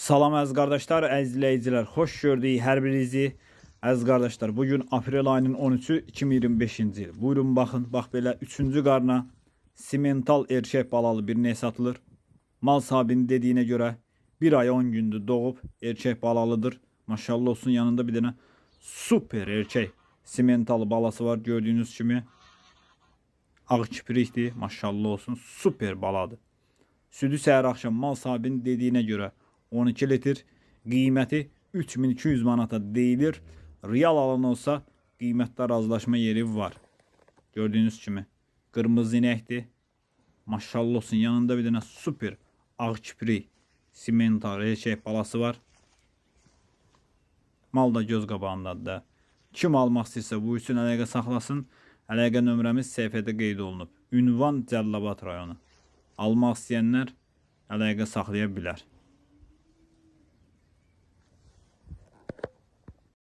Salam əziz qardaşlar, əziz izləyicilər, xoş gördük hər birinizi. Əziz qardaşlar, bugün aprel ayının 13-ü 2025-ci il. Buyurun baxın, bax belə 3-cü qarna simental erkək balalı bir ne satılır. Mal sahibinin dediyinə görə 1 ay 10 gündür doğub, erkək balalıdır. Maşallah olsun, yanında bir dənə super erkək simental balası var gördüyünüz kimi. Ağ kiprikdir, maşallah olsun, super baladır. Südü səhər axşam mal sahibinin dediyinə görə 12 litr, qiyməti 3200 manata deyilir. Real alan olsa qiymətdə razılaşma yeri var. Gördüyünüz kimi qırmızı inəkdir. Maşallah olsun, yanında bir dənə super ağ kiprik simental erkək balası var. Mal da göz qabağındadır da. Kim almaq istəyirsə bu üçün əlaqə saxlasın. Əlaqə nömrəmiz səhifədə qeyd olunub. Ünvan Cəlilabad rayonu. Almaq istəyənlər əlaqə saxlaya bilər.